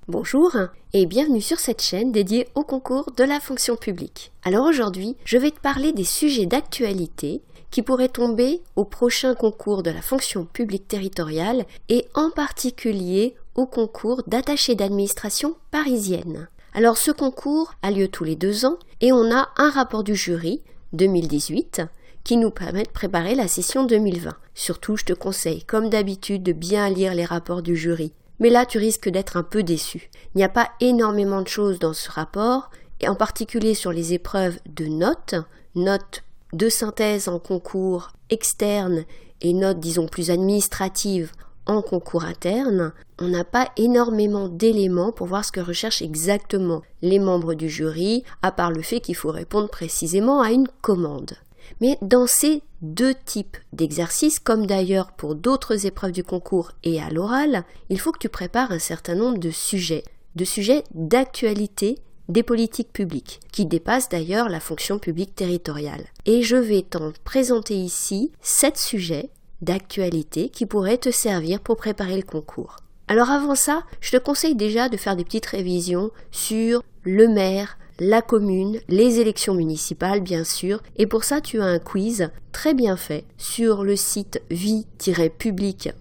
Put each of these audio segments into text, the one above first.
Bonjour et bienvenue sur cette chaîne dédiée au concours de la fonction publique. Alors aujourd'hui, je vais te parler des sujets d'actualité qui pourraient tomber au prochain concours de la fonction publique territoriale et en particulier au concours d'attaché d'administration parisienne. Alors ce concours a lieu tous les 2 ans et on a un rapport du jury 2018 qui nous permet de préparer la session 2020. Surtout, je te conseille, comme d'habitude, de bien lire les rapports du jury. Mais là, tu risques d'être un peu déçu. Il n'y a pas énormément de choses dans ce rapport, et en particulier sur les épreuves de notes de synthèse en concours externe et notes, disons, plus administratives en concours interne. On n'a pas énormément d'éléments pour voir ce que recherchent exactement les membres du jury, à part le fait qu'il faut répondre précisément à une commande. Mais dans ces 2 types d'exercices, comme d'ailleurs pour d'autres épreuves du concours et à l'oral, il faut que tu prépares un certain nombre de sujets d'actualité des politiques publiques, qui dépassent d'ailleurs la fonction publique territoriale. Et je vais t'en présenter ici 7 sujets d'actualité qui pourraient te servir pour préparer le concours. Alors avant ça, je te conseille déjà de faire des petites révisions sur le maire, la commune, les élections municipales bien sûr, et pour ça tu as un quiz très bien fait sur le site vie-public.fr.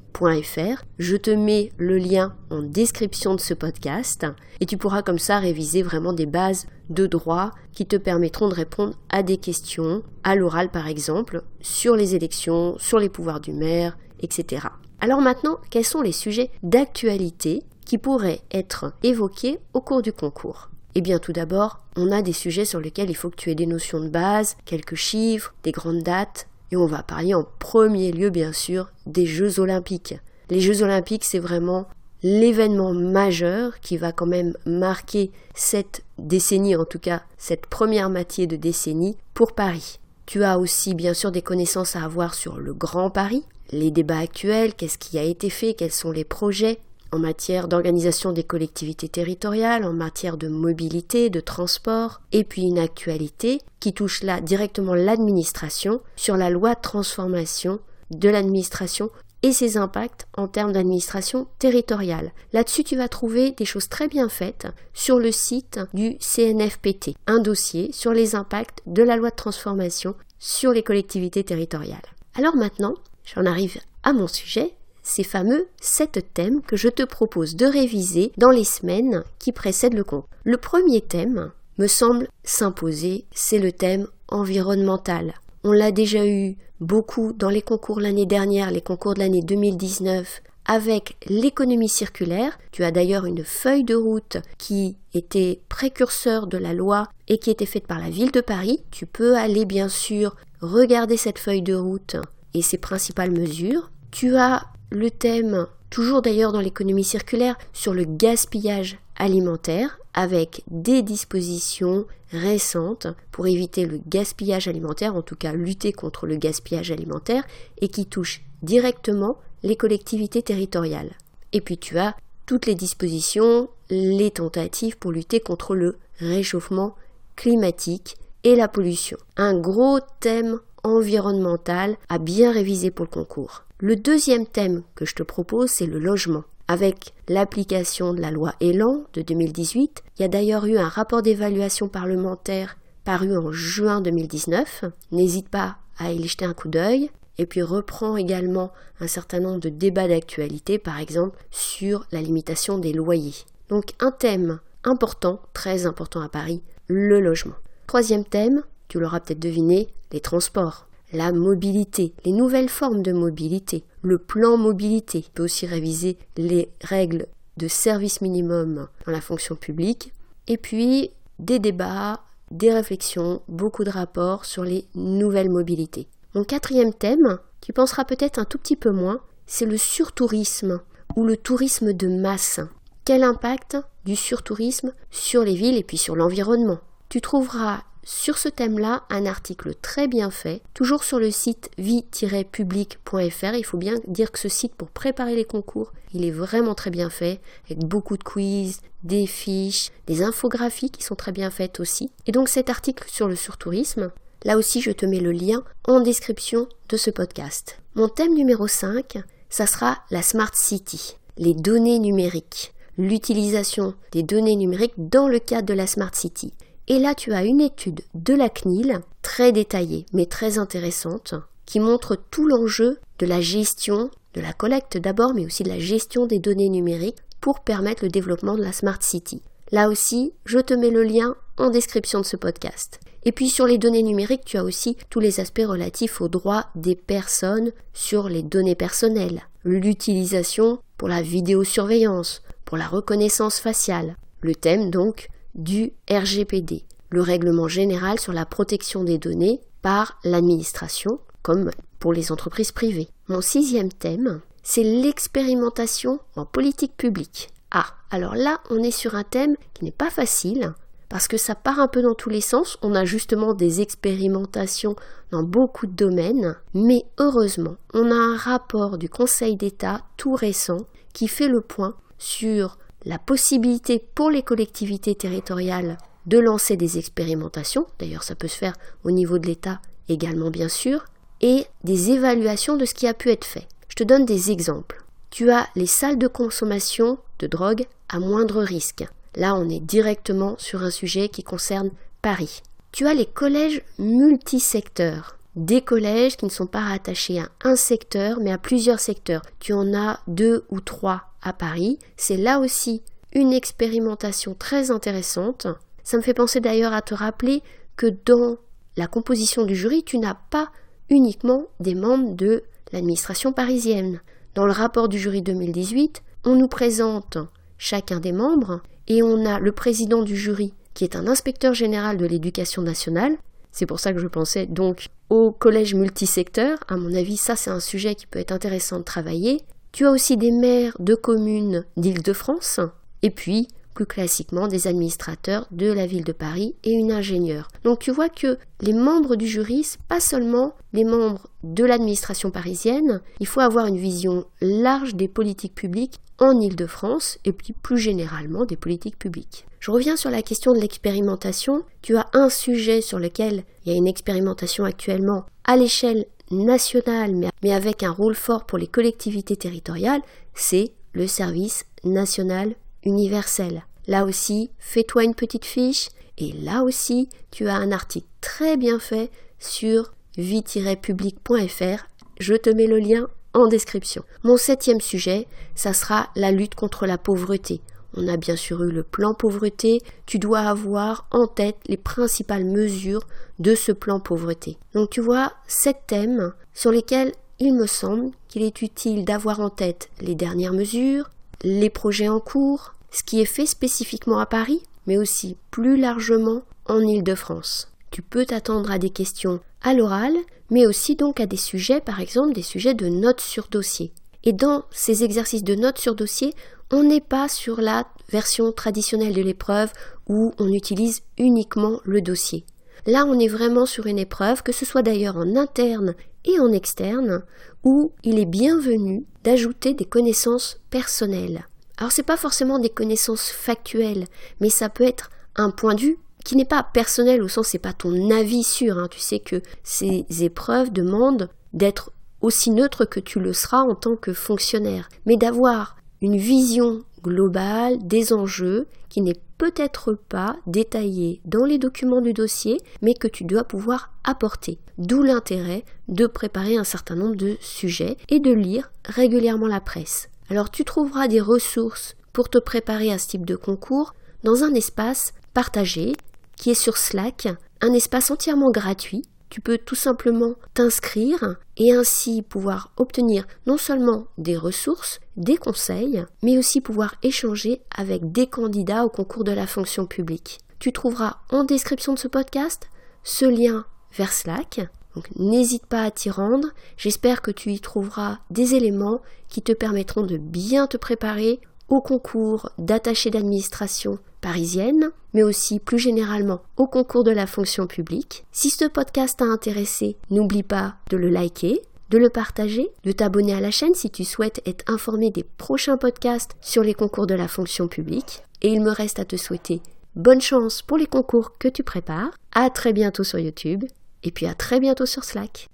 Je te mets le lien en description de ce podcast et tu pourras comme ça réviser vraiment des bases de droit qui te permettront de répondre à des questions, à l'oral par exemple, sur les élections, sur les pouvoirs du maire, etc. Alors maintenant, quels sont les sujets d'actualité qui pourraient être évoqués au cours du concours ? Eh bien tout d'abord, on a des sujets sur lesquels il faut que tu aies des notions de base, quelques chiffres, des grandes dates, et on va parler en premier lieu bien sûr des Jeux Olympiques. Les Jeux Olympiques, c'est vraiment l'événement majeur qui va quand même marquer cette décennie, en tout cas cette première moitié de décennie pour Paris. Tu as aussi bien sûr des connaissances à avoir sur le Grand Paris, les débats actuels, qu'est-ce qui a été fait, quels sont les projets, en matière d'organisation des collectivités territoriales, en matière de mobilité, de transport, et puis une actualité qui touche là directement l'administration sur la loi de transformation de l'administration et ses impacts en termes d'administration territoriale. Là-dessus, tu vas trouver des choses très bien faites sur le site du CNFPT, un dossier sur les impacts de la loi de transformation sur les collectivités territoriales. Alors maintenant, j'en arrive à mon sujet, ces fameux 7 thèmes que je te propose de réviser dans les semaines qui précèdent le concours. Le premier thème me semble s'imposer, c'est le thème environnemental. On l'a déjà eu beaucoup dans les concours l'année dernière, les concours de l'année 2019, avec l'économie circulaire. Tu as d'ailleurs une feuille de route qui était précurseur de la loi et qui était faite par la ville de Paris. Tu peux aller bien sûr regarder cette feuille de route et ses principales mesures. Tu as le thème, toujours d'ailleurs dans l'économie circulaire, sur le gaspillage alimentaire, avec des dispositions récentes pour éviter le gaspillage alimentaire, en tout cas lutter contre le gaspillage alimentaire, et qui touche directement les collectivités territoriales. Et puis tu as toutes les dispositions, les tentatives pour lutter contre le réchauffement climatique et la pollution. Un gros thème environnemental à bien réviser pour le concours. Le deuxième thème que je te propose, c'est le logement. Avec l'application de la loi Elan de 2018, il y a d'ailleurs eu un rapport d'évaluation parlementaire paru en juin 2019. N'hésite pas à y jeter un coup d'œil. Et puis reprend également un certain nombre de débats d'actualité, par exemple sur la limitation des loyers. Donc un thème important, très important à Paris, le logement. Troisième thème, tu l'auras peut-être deviné, les transports. La mobilité, les nouvelles formes de mobilité, le plan mobilité. Tu peux aussi réviser les règles de service minimum dans la fonction publique. Et puis des débats, des réflexions, beaucoup de rapports sur les nouvelles mobilités. Mon 4e thème, tu penseras peut-être un tout petit peu moins, c'est le surtourisme ou le tourisme de masse. Quel impact du surtourisme sur les villes et puis sur l'environnement? Tu trouveras sur ce thème-là un article très bien fait, toujours sur le site vie-public.fr. Il faut bien dire que ce site, pour préparer les concours, il est vraiment très bien fait, avec beaucoup de quiz, des fiches, des infographies qui sont très bien faites aussi. Et donc cet article sur le surtourisme, là aussi je te mets le lien en description de ce podcast. Mon thème numéro 5, ça sera la Smart City, les données numériques. l'utilisation des données numériques dans le cadre de la Smart City. Et là, tu as une étude de la CNIL, très détaillée, mais très intéressante, qui montre tout l'enjeu de la gestion, de la collecte d'abord, mais aussi de la gestion des données numériques pour permettre le développement de la Smart City. Là aussi, je te mets le lien en description de ce podcast. Et puis sur les données numériques, tu as aussi tous les aspects relatifs aux droits des personnes sur les données personnelles, l'utilisation pour la vidéosurveillance, pour la reconnaissance faciale, le thème donc du RGPD, le règlement général sur la protection des données par l'administration, comme pour les entreprises privées. Mon 6e thème, c'est l'expérimentation en politique publique. Ah, alors là, on est sur un thème qui n'est pas facile, parce que ça part un peu dans tous les sens. On a justement des expérimentations dans beaucoup de domaines, mais heureusement, on a un rapport du Conseil d'État tout récent qui fait le point sur la possibilité pour les collectivités territoriales de lancer des expérimentations, d'ailleurs ça peut se faire au niveau de l'État également bien sûr, et des évaluations de ce qui a pu être fait. Je te donne des exemples. Tu as les salles de consommation de drogue à moindre risque. Là, on est directement sur un sujet qui concerne Paris. Tu as les collèges multisecteurs, des collèges qui ne sont pas rattachés à un secteur, mais à plusieurs secteurs. Tu en as 2 ou 3 à Paris. C'est là aussi une expérimentation très intéressante. Ça me fait penser d'ailleurs à te rappeler que dans la composition du jury, tu n'as pas uniquement des membres de l'administration parisienne. Dans le rapport du jury 2018, on nous présente chacun des membres et on a le président du jury qui est un inspecteur général de l'éducation nationale. C'est pour ça que je pensais donc au collège multisecteur. À mon avis, ça c'est un sujet qui peut être intéressant de travailler. Tu as aussi des maires de communes d'Île-de-France et puis plus classiquement des administrateurs de la ville de Paris et une ingénieure. Donc tu vois que les membres du jury, c'est pas seulement les membres de l'administration parisienne, il faut avoir une vision large des politiques publiques en Île-de-France et puis plus généralement des politiques publiques. Je reviens sur la question de l'expérimentation. Tu as un sujet sur lequel il y a une expérimentation actuellement à l'échelle nationale mais avec un rôle fort pour les collectivités territoriales, c'est le service national universel. Là aussi, fais-toi une petite fiche et là aussi, tu as un article très bien fait sur vie-public.fr. Je te mets le lien en description. Mon 7e sujet, ça sera la lutte contre la pauvreté. On a bien sûr eu le plan pauvreté. Tu dois avoir en tête les principales mesures de ce plan pauvreté. Donc tu vois, 7 thèmes sur lesquels il me semble qu'il est utile d'avoir en tête les dernières mesures, les projets en cours, ce qui est fait spécifiquement à Paris, mais aussi plus largement en Île-de-France. Tu peux t'attendre à des questions à l'oral, mais aussi donc à des sujets, par exemple des sujets de notes sur dossier. Et dans ces exercices de notes sur dossier, on n'est pas sur la version traditionnelle de l'épreuve où on utilise uniquement le dossier. Là, on est vraiment sur une épreuve, que ce soit d'ailleurs en interne et en externe, où il est bienvenu d'ajouter des connaissances personnelles. Alors, c'est pas forcément des connaissances factuelles, mais ça peut être un point de vue qui n'est pas personnel au sens, c'est pas ton avis sûr. Tu sais que ces épreuves demandent d'être aussi neutre que tu le seras en tant que fonctionnaire, mais d'avoir une vision globale des enjeux qui n'est peut-être pas détaillée dans les documents du dossier, mais que tu dois pouvoir apporter. D'où l'intérêt de préparer un certain nombre de sujets et de lire régulièrement la presse. Alors tu trouveras des ressources pour te préparer à ce type de concours dans un espace partagé qui est sur Slack, un espace entièrement gratuit. Tu peux tout simplement t'inscrire et ainsi pouvoir obtenir non seulement des ressources, des conseils, mais aussi pouvoir échanger avec des candidats au concours de la fonction publique. Tu trouveras en description de ce podcast ce lien vers Slack. Donc n'hésite pas à t'y rendre. J'espère que tu y trouveras des éléments qui te permettront de bien te préparer au concours d'attaché d'administration parisienne, mais aussi plus généralement au concours de la fonction publique. Si ce podcast t'a intéressé, n'oublie pas de le liker, de le partager, de t'abonner à la chaîne si tu souhaites être informé des prochains podcasts sur les concours de la fonction publique. Et il me reste à te souhaiter bonne chance pour les concours que tu prépares. À très bientôt sur YouTube et puis à très bientôt sur Slack.